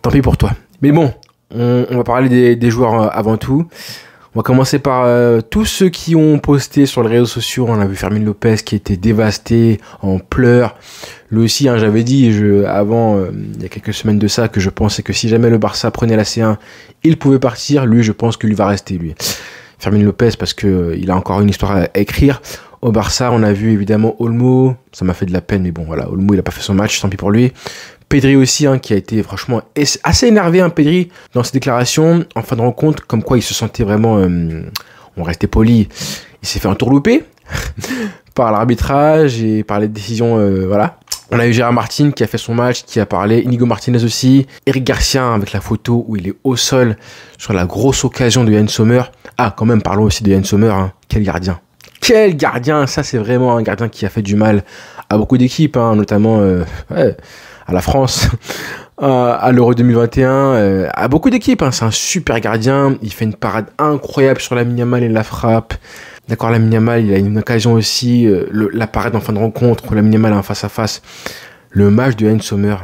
Tant pis pour toi. Mais bon, on va parler des joueurs avant tout. On va commencer par tous ceux qui ont posté sur les réseaux sociaux. On a vu Fermin Lopez qui était dévasté, en pleurs. Lui aussi, hein, j'avais dit avant, il y a quelques semaines de ça, que je pensais que si jamais le Barça prenait la C1, il pouvait partir. Lui, je pense qu'il va rester, lui. Fermin Lopez, parce que il a encore une histoire à écrire. Au Barça, on a vu évidemment Olmo. Ça m'a fait de la peine, mais bon, voilà. Olmo, il a pas fait son match, tant pis pour lui. Pedri aussi, hein, qui a été franchement assez énervé, hein, Pedri, dans ses déclarations, en fin de rencontre, comme quoi il se sentait vraiment, on restait poli, il s'est fait entourlouper par l'arbitrage et par les décisions, voilà. On a eu Gérard Martin qui a fait son match, qui a parlé, Inigo Martinez aussi, Eric Garcia avec la photo où il est au sol sur la grosse occasion de Yann Sommer. Ah, quand même, parlons aussi de Yann Sommer, hein. Quel gardien. Quel gardien, ça c'est vraiment un gardien qui a fait du mal à beaucoup d'équipes, hein, notamment à la France, à l'Euro 2021, à beaucoup d'équipes, hein. C'est un super gardien, il fait une parade incroyable sur Lamine Yamal et la frappe. D'accord, Lamine Yamal, il a une occasion aussi, la parade en fin de rencontre, Lamine Yamal en face à face. Le match de Yann Sommer,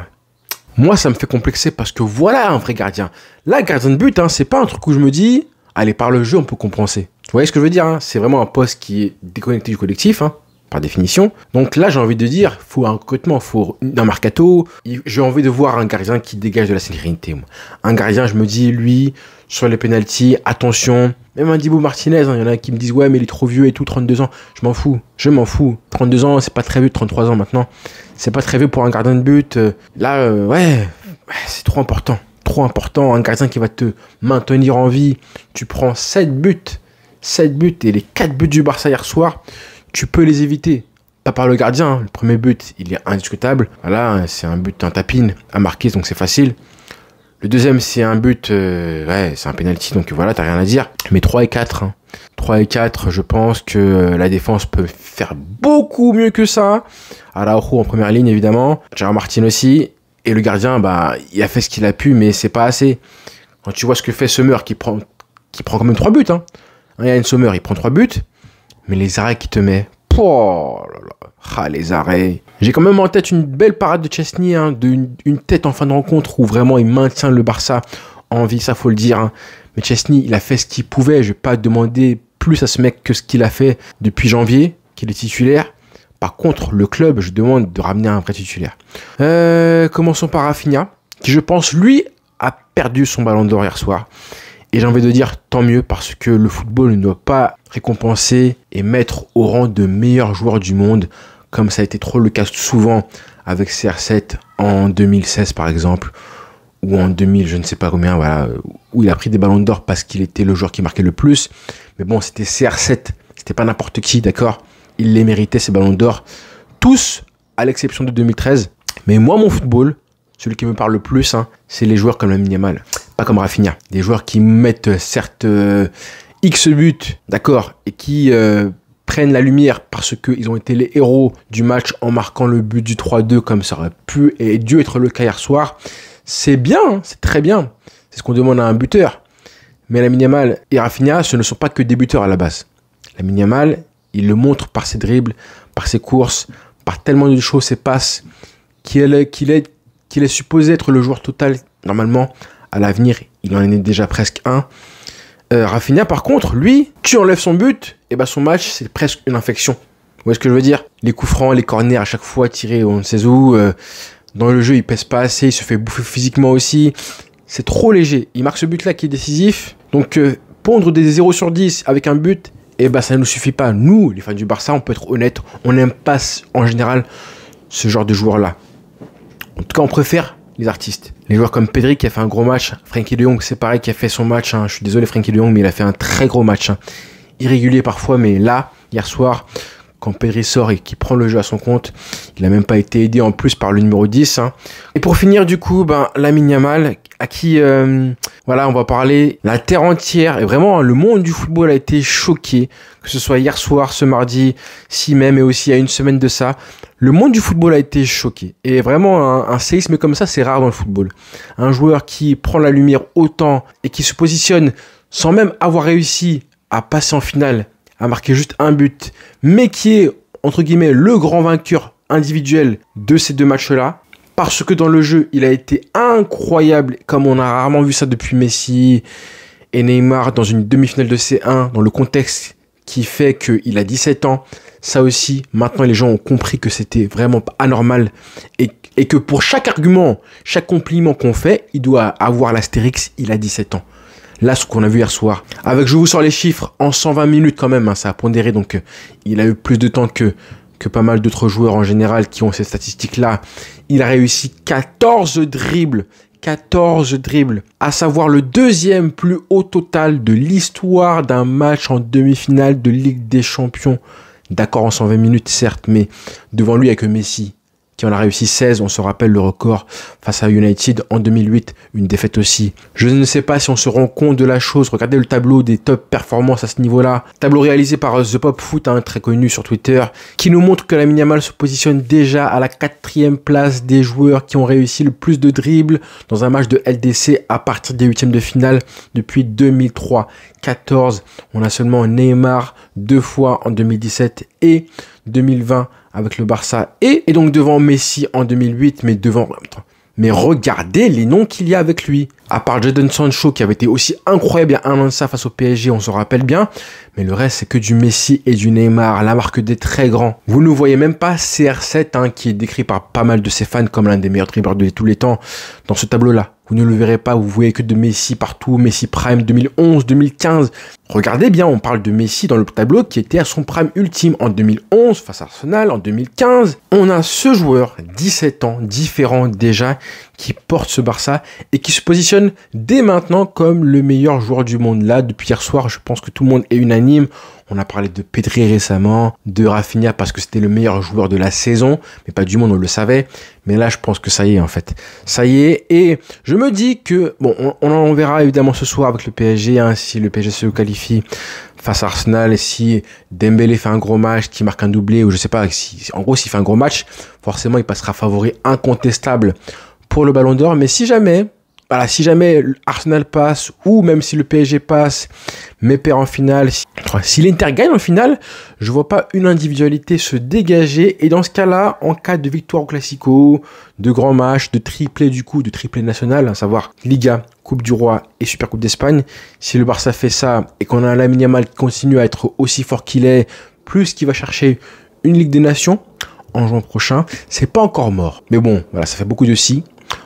moi ça me fait complexer parce que voilà un vrai gardien. Là, gardien de but, hein, c'est pas un truc où je me dis, allez, par le jeu on peut compenser. Vous voyez ce que je veux dire, hein? C'est vraiment un poste qui est déconnecté du collectif, hein, par définition. Donc là, j'ai envie de dire, faut un recrutement, faut un mercato. J'ai envie de voir un gardien qui dégage de la sérénité. Un gardien, je me dis, lui, sur les pénaltys, attention. Même un Dibu Martinez, hein, y en a qui me disent, ouais, mais il est trop vieux et tout, 32 ans. Je m'en fous. 32 ans, c'est pas très vieux, 33 ans maintenant. C'est pas très vieux pour un gardien de but. Là, ouais, c'est trop important. Trop important. Un gardien qui va te maintenir en vie. Tu prends 7 buts et les 4 buts du Barça hier soir, tu peux les éviter. Pas par le gardien, hein. Le premier but, il est indiscutable. Voilà, c'est un but en tapine à marquer, donc c'est facile. Le deuxième, c'est un but, c'est un penalty, donc voilà, t'as rien à dire. Mais 3 et 4, hein. 3 et 4, je pense que la défense peut faire beaucoup mieux que ça. Araujo en première ligne, évidemment. Gérard Martin aussi. Et le gardien, bah, il a fait ce qu'il a pu, mais c'est pas assez. Quand tu vois ce que fait Sommer, qui prend quand même 3 buts, hein. Il y a une Sommer, il prend 3 buts, mais les arrêts qu'il te met, oh là là, ah, les arrêts. J'ai quand même en tête une belle parade de Chesney, hein, une tête en fin de rencontre où vraiment il maintient le Barça en vie, ça faut le dire, hein. Mais Chesney, il a fait ce qu'il pouvait, je vais pas demander plus à ce mec que ce qu'il a fait depuis janvier, qu'il est titulaire. Par contre, le club, je demande de ramener un vrai titulaire. Commençons par Rafinha, qui je pense, lui, a perdu son ballon d'or hier soir. Et j'ai envie de dire tant mieux parce que le football ne doit pas récompenser et mettre au rang de meilleurs joueurs du monde comme ça a été trop le cas souvent avec CR7 en 2016 par exemple ou en 2000 je ne sais pas combien, voilà, où il a pris des ballons d'or parce qu'il était le joueur qui marquait le plus. Mais bon, c'était CR7, c'était pas n'importe qui, d'accord, il les méritait ces ballons d'or tous à l'exception de 2013. Mais moi mon football, celui qui me parle le plus, hein, c'est les joueurs comme Lamine Yamal. Pas comme Rafinha. Des joueurs qui mettent certes X buts, d'accord, et qui prennent la lumière parce qu'ils ont été les héros du match en marquant le but du 3-2 comme ça aurait pu et dû être le cas hier soir. C'est bien, hein, c'est très bien. C'est ce qu'on demande à un buteur. Mais Lamine Yamal et Rafinha, ce ne sont pas que des buteurs à la base. Lamine Yamal, il le montre par ses dribbles, par ses courses, par tellement de choses, ses passes, qu'il est supposé être le joueur total normalement. À l'avenir, il en est déjà presque un. Rafinha, par contre, lui, tu enlèves son but, et bah son match, c'est presque une infection. Vous voyez ce que je veux dire? Les coups francs, les corners à chaque fois tirés, on ne sait où. Dans le jeu, il pèse pas assez, il se fait bouffer physiquement aussi. C'est trop léger. Il marque ce but-là qui est décisif. Donc, pondre des 0 sur 10 avec un but, et bah ça ne nous suffit pas. Nous, les fans du Barça, on peut être honnête, on n'aime pas en général ce genre de joueur-là. En tout cas, on préfère les artistes. Les joueurs comme Pedri qui a fait un gros match, Frenkie de Jong, c'est pareil, qui a fait son match. Je suis désolé Frenkie de Jong, mais il a fait un très gros match. Irrégulier parfois, mais là, hier soir, quand Pedri sort et qu'il prend le jeu à son compte, il n'a même pas été aidé en plus par le numéro 10. Et pour finir, du coup, Lamine Yamal, à qui, on va parler, la terre entière, et vraiment, le monde du football a été choqué, que ce soit hier soir, ce mardi, si même, et aussi il y a une semaine de ça. Le monde du football a été choqué. Et vraiment, un séisme comme ça, c'est rare dans le football. Un joueur qui prend la lumière autant et qui se positionne sans même avoir réussi à passer en finale, à marquer juste un but, mais qui est, entre guillemets, le grand vainqueur individuel de ces deux matchs-là, parce que dans le jeu, il a été incroyable, comme on a rarement vu ça depuis Messi et Neymar dans une demi-finale de C1, dans le contexte qui fait qu'il a 17 ans. Ça aussi, maintenant les gens ont compris que c'était vraiment anormal et que pour chaque argument, chaque compliment qu'on fait, il doit avoir l'astérix, il a 17 ans. Là, ce qu'on a vu hier soir. Avec, je vous sors les chiffres, en 120 minutes quand même, ça a pondéré, donc il a eu plus de temps que pas mal d'autres joueurs en général qui ont ces statistiques-là. Il a réussi 14 dribbles, à savoir le deuxième plus haut total de l'histoire d'un match en demi-finale de Ligue des Champions. D'accord, en 120 minutes, certes, mais devant lui, il n'y a que Messi qui en a réussi 16, on se rappelle le record face à United en 2008, une défaite aussi. Je ne sais pas si on se rend compte de la chose, regardez le tableau des top performances à ce niveau-là, tableau réalisé par The Pop Foot, très connu sur Twitter, qui nous montre que Lamine Yamal se positionne déjà à la 4e place des joueurs qui ont réussi le plus de dribbles dans un match de LDC à partir des 8e de finale depuis 2003. 14, on a seulement Neymar 2 fois en 2017 et 2020 avec le Barça et donc devant Messi en 2008, mais regardez les noms qu'il y a avec lui. À part Jadon Sancho qui avait été aussi incroyable il y a un an de ça face au PSG, on s'en rappelle bien. Mais le reste, c'est que du Messi et du Neymar, la marque des très grands. Vous ne voyez même pas CR7, qui est décrit par pas mal de ses fans comme l'un des meilleurs dribbleurs de tous les temps, dans ce tableau-là. Vous ne le verrez pas, vous voyez que de Messi partout, Messi Prime 2011, 2015. Regardez bien, on parle de Messi dans le tableau qui était à son prime ultime en 2011 face à Arsenal, en 2015. On a ce joueur, 17 ans, différent déjà, qui porte ce Barça et qui se positionne dès maintenant comme le meilleur joueur du monde. Là, depuis hier soir, je pense que tout le monde est unanime. On a parlé de Pedri récemment, de Rafinha parce que c'était le meilleur joueur de la saison, mais pas du monde, on le savait. Mais là, je pense que ça y est en fait. Ça y est, et je me dis que, bon, on en verra évidemment ce soir avec le PSG, si le PSG se qualifie face à Arsenal, et si Dembélé fait un gros match, qui marque un doublé, ou je sais pas, en gros s'il fait un gros match, forcément il passera favori incontestable pour le Ballon d'Or. Mais si jamais Arsenal passe, ou même si le PSG passe, mais perd en finale, si l'Inter gagne en finale, je vois pas une individualité se dégager. Et dans ce cas-là, en cas de victoire au Classico, de grands matchs, de triplé national, à savoir Liga, Coupe du Roi et Super Coupe d'Espagne, si le Barça fait ça et qu'on a un Lamine Yamal qui continue à être aussi fort qu'il est, plus qu'il va chercher une Ligue des Nations en juin prochain, c'est pas encore mort. Mais bon, voilà, ça fait beaucoup de si.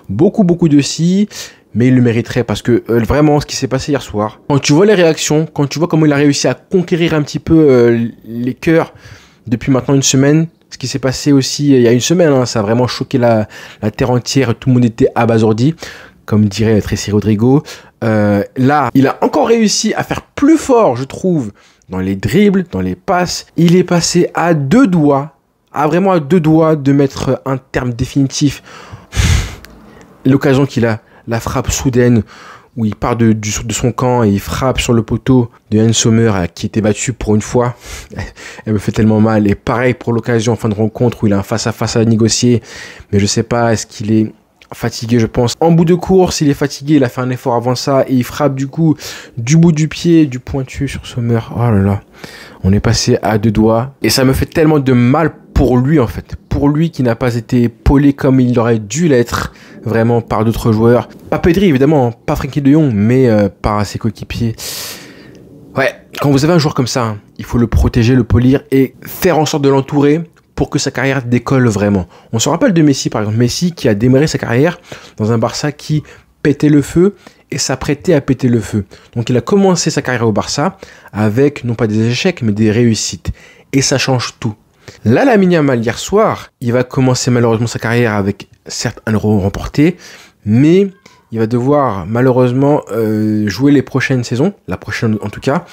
Beaucoup de si, mais il le mériterait parce que vraiment ce qui s'est passé hier soir, quand tu vois les réactions, quand tu vois comment il a réussi à conquérir un petit peu les cœurs depuis maintenant une semaine, ce qui s'est passé aussi il y a une semaine, ça a vraiment choqué la terre entière, tout le monde était abasourdi, comme dirait Tracy Rodrigo. Là, il a encore réussi à faire plus fort, je trouve, dans les dribbles, dans les passes. Il est passé à deux doigts de mettre un terme définitif. L'occasion qu'il a, la frappe soudaine où il part de son camp et il frappe sur le poteau de Yann Sommer qui était battu pour une fois. Elle me fait tellement mal. Et pareil pour l'occasion en fin de rencontre où il a un face-à-face à négocier. Mais je sais pas, est-ce qu'il est fatigué, je pense. En bout de course, il est fatigué, il a fait un effort avant ça et il frappe du coup du bout du pied, du pointu sur Sommer. Oh là là, on est passé à deux doigts. Et ça me fait tellement de mal pour lui en fait. Pour lui qui n'a pas été polé comme il aurait dû l'être vraiment par d'autres joueurs. Pas Pedri évidemment, pas Frenkie de Jong, mais par ses coéquipiers. Ouais, quand vous avez un joueur comme ça, il faut le protéger, le polir et faire en sorte de l'entourer pour que sa carrière décolle vraiment. On se rappelle de Messi par exemple. Messi qui a démarré sa carrière dans un Barça qui pétait le feu et s'apprêtait à péter le feu. Donc il a commencé sa carrière au Barça avec non pas des échecs mais des réussites. Et ça change tout. Là, Lamine Yamal, hier soir, il va commencer malheureusement sa carrière avec certes un Euro remporté, mais il va devoir malheureusement jouer les prochaines saisons, la prochaine en tout cas,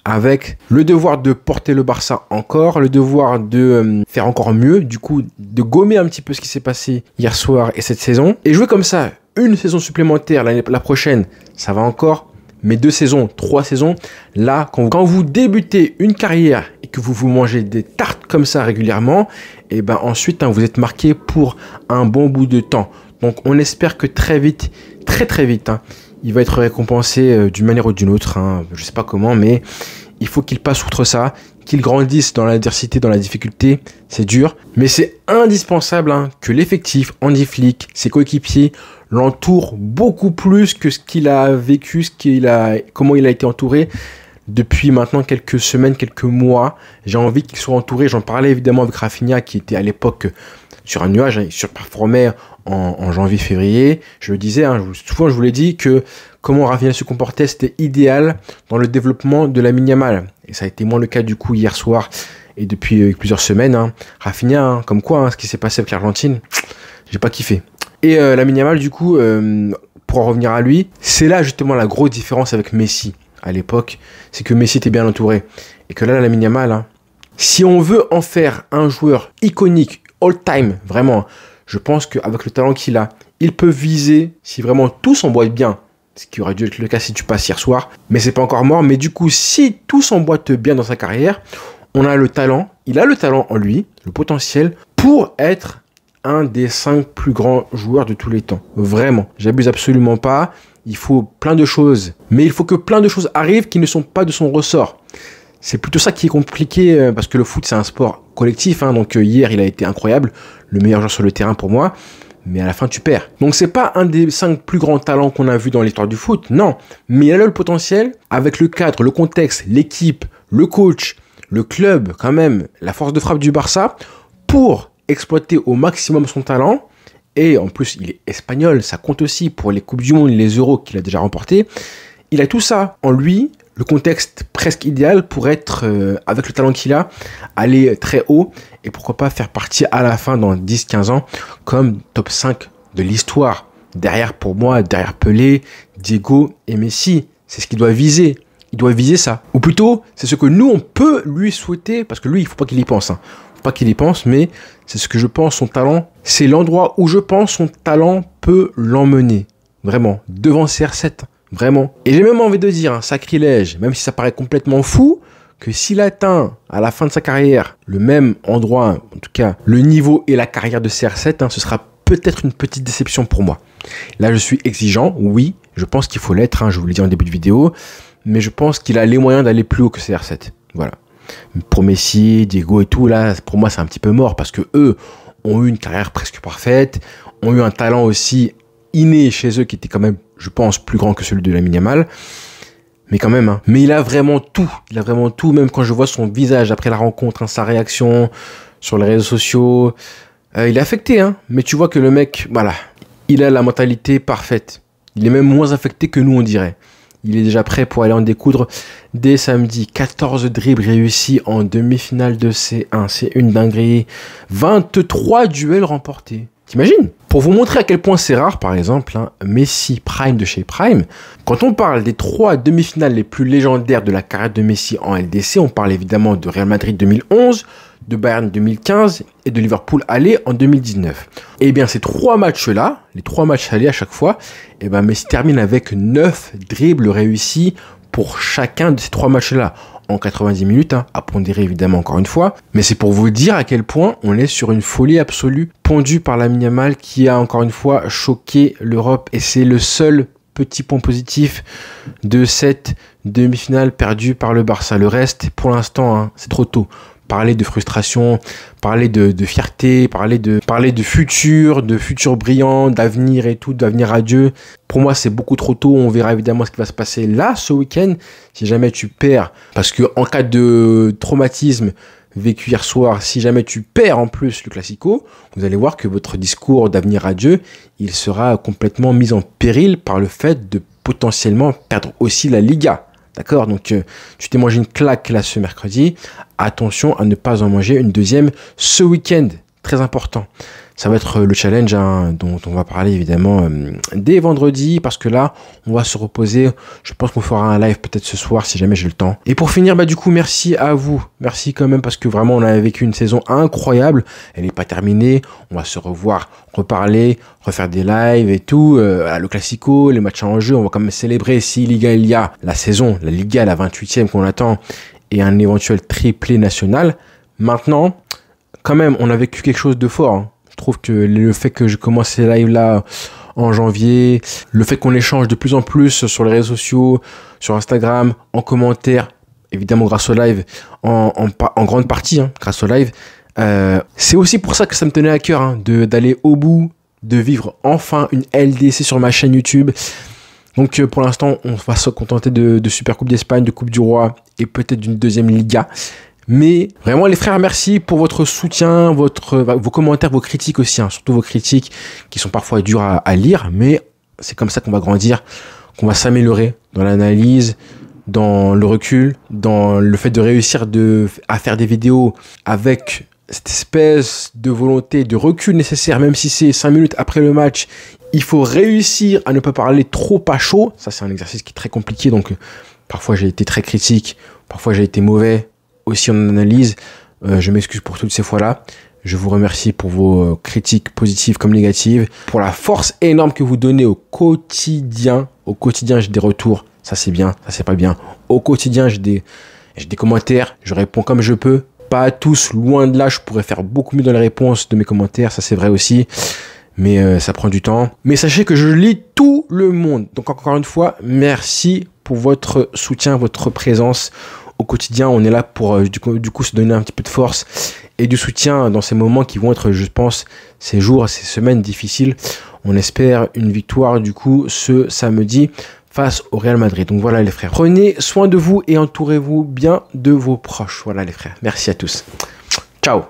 avec le devoir de porter le Barça encore, le devoir de faire encore mieux, du coup de gommer un petit peu ce qui s'est passé hier soir et cette saison, et jouer comme ça une saison supplémentaire la prochaine, ça va encore, mais 2 saisons, 3 saisons, là, quand vous débutez une carrière et que vous mangez des tartes comme ça régulièrement, et ben ensuite, vous êtes marqué pour un bon bout de temps. Donc on espère que très vite, très vite, il va être récompensé d'une manière ou d'une autre, je sais pas comment, mais il faut qu'il passe outre ça, qu'il grandisse dans l'adversité, dans la difficulté, c'est dur, mais c'est indispensable que l'effectif, Hansi Flick, ses coéquipiers, l'entourent beaucoup plus que ce qu'il a vécu, comment il a été entouré depuis maintenant quelques semaines, quelques mois. J'ai envie qu'il soit entouré, j'en parlais évidemment avec Rafinha qui était à l'époque sur un nuage, il surperformait en janvier-février. Je le disais, souvent je vous l'ai dit que comment Rafinha se comportait, c'était idéal dans le développement de Lamine Yamal. Et ça a été moins le cas du coup hier soir et depuis plusieurs semaines. Rafinha, comme quoi, ce qui s'est passé avec l'Argentine, j'ai pas kiffé. Et Lamine Yamal, du coup, pour en revenir à lui, c'est là justement la grosse différence avec Messi à l'époque, c'est que Messi était bien entouré. Et que là, Lamine Yamal, si on veut en faire un joueur iconique, all-time, vraiment, je pense qu'avec le talent qu'il a, il peut viser, si vraiment tout s'emboîte bien, ce qui aurait dû être le cas si tu passes hier soir, mais c'est pas encore mort. Mais du coup, si tout s'emboîte bien dans sa carrière, on a le talent, il a le talent en lui, le potentiel, pour être un des 5 plus grands joueurs de tous les temps. Vraiment, j'abuse absolument pas. Il faut plein de choses, mais il faut que plein de choses arrivent qui ne sont pas de son ressort. C'est plutôt ça qui est compliqué, parce que le foot, c'est un sport collectif. Donc hier, il a été incroyable, le meilleur joueur sur le terrain pour moi, mais à la fin, tu perds. Donc c'est pas un des 5 plus grands talents qu'on a vu dans l'histoire du foot, non. Mais il a le potentiel, avec le cadre, le contexte, l'équipe, le coach, le club, quand même, la force de frappe du Barça, pour exploiter au maximum son talent. Et en plus, il est espagnol, ça compte aussi pour les Coupes du Monde, les Euros qu'il a déjà remportés. Il a tout ça en lui, le contexte presque idéal pour être, avec le talent qu'il a, aller très haut et pourquoi pas faire partie à la fin, dans 10-15 ans, comme top 5 de l'histoire. Derrière, pour moi, derrière Pelé, Diego et Messi, c'est ce qu'il doit viser. Il doit viser ça. Ou plutôt, c'est ce que nous, on peut lui souhaiter, parce que lui, il ne faut pas qu'il y pense. Pas qu'il y pense, mais c'est ce que je pense, son talent, c'est l'endroit où je pense son talent peut l'emmener, vraiment, devant CR7, vraiment. Et j'ai même envie de dire, sacrilège, même si ça paraît complètement fou, que s'il atteint à la fin de sa carrière le même endroit, en tout cas le niveau et la carrière de CR7, ce sera peut-être une petite déception pour moi. Là, je suis exigeant, oui, je pense qu'il faut l'être, je vous l'ai dit en début de vidéo, mais je pense qu'il a les moyens d'aller plus haut que CR7, voilà. Pour Messi, Diego et tout, là, pour moi, c'est un petit peu mort parce que eux ont eu une carrière presque parfaite, ont eu un talent aussi inné chez eux qui était quand même, je pense, plus grand que celui de Lamine Yamal. Mais quand même, Mais il a vraiment tout. Il a vraiment tout. Même quand je vois son visage après la rencontre, sa réaction sur les réseaux sociaux, il est affecté, Mais tu vois que le mec, voilà, il a la mentalité parfaite. Il est même moins affecté que nous, on dirait. Il est déjà prêt pour aller en découdre dès samedi. 14 dribbles réussis en demi-finale de C1. C'est une dinguerie. 23 duels remportés. T'imagines? Pour vous montrer à quel point c'est rare, par exemple, Messi Prime de chez Prime. Quand on parle des 3 demi-finales les plus légendaires de la carrière de Messi en LDC, on parle évidemment de Real Madrid 2011, de Bayern 2015 et de Liverpool aller en 2019. Et bien ces 3 matchs-là, les 3 matchs allés à chaque fois, Messi termine avec 9 dribbles réussis pour chacun de ces 3 matchs-là. En 90 minutes, à pondérer évidemment encore une fois. Mais c'est pour vous dire à quel point on est sur une folie absolue, pondue par Lamine Yamal qui a encore une fois choqué l'Europe. Et c'est le seul petit point positif de cette demi-finale perdue par le Barça. Le reste, pour l'instant, c'est trop tôt. Parler de frustration, parler de fierté, parler de futur brillant, d'avenir et tout, d'avenir radieux. Pour moi, c'est beaucoup trop tôt. On verra évidemment ce qui va se passer là, ce week-end. Si jamais tu perds, parce que en cas de traumatisme vécu hier soir, si jamais tu perds en plus le Classico, vous allez voir que votre discours d'avenir radieux, il sera complètement mis en péril par le fait de potentiellement perdre aussi la Liga. D'accord? Donc, tu t'es mangé une claque là ce mercredi. Attention à ne pas en manger une deuxième ce week-end. Très important. Ça va être le challenge dont on va parler évidemment dès vendredi parce que là, on va se reposer. Je pense qu'on fera un live peut-être ce soir si jamais j'ai le temps. Et pour finir, du coup, merci à vous. Merci quand même parce que vraiment, on a vécu une saison incroyable. Elle n'est pas terminée. On va se revoir, reparler, refaire des lives et tout. Le Classico, les matchs en jeu, on va quand même célébrer si Liga il y a la saison, la Liga, la 28e qu'on attend et un éventuel triplé national. Maintenant, quand même, on a vécu quelque chose de fort. Hein. Je trouve que le fait que je commence ces lives là en janvier, le fait qu'on échange de plus en plus sur les réseaux sociaux, sur Instagram, en commentaire, évidemment grâce au live, en grande partie, hein, grâce au live, c'est aussi pour ça que ça me tenait à cœur hein, d'aller au bout, de vivre enfin une LDC sur ma chaîne YouTube. Donc pour l'instant, on va se contenter de Super Coupe d'Espagne, de Coupe du Roi et peut-être d'une deuxième Liga. Mais vraiment les frères, merci pour votre soutien, vos commentaires, vos critiques aussi, hein, surtout vos critiques qui sont parfois dures à lire, mais c'est comme ça qu'on va grandir, qu'on va s'améliorer dans l'analyse, dans le recul, dans le fait de réussir à faire des vidéos avec cette espèce de volonté de recul nécessaire, même si c'est 5 minutes après le match, il faut réussir à ne pas parler trop à chaud. Ça c'est un exercice qui est très compliqué, donc parfois j'ai été très critique, parfois j'ai été mauvais aussi en analyse, je m'excuse pour toutes ces fois-là. Je vous remercie pour vos critiques positives comme négatives, pour la force énorme que vous donnez au quotidien. Au quotidien, j'ai des retours, ça c'est bien, ça c'est pas bien. Au quotidien, j'ai des commentaires, je réponds comme je peux. Pas à tous, loin de là, je pourrais faire beaucoup mieux dans les réponses de mes commentaires, ça c'est vrai aussi. Mais ça prend du temps. Mais sachez que je lis tout le monde. Donc encore une fois, merci pour votre soutien, votre présence. Au quotidien, on est là pour du coup se donner un petit peu de force et du soutien dans ces moments qui vont être, je pense, ces jours, ces semaines difficiles. On espère une victoire du coup ce samedi face au Real Madrid. Donc voilà les frères, prenez soin de vous et entourez-vous bien de vos proches. Voilà les frères, merci à tous. Ciao.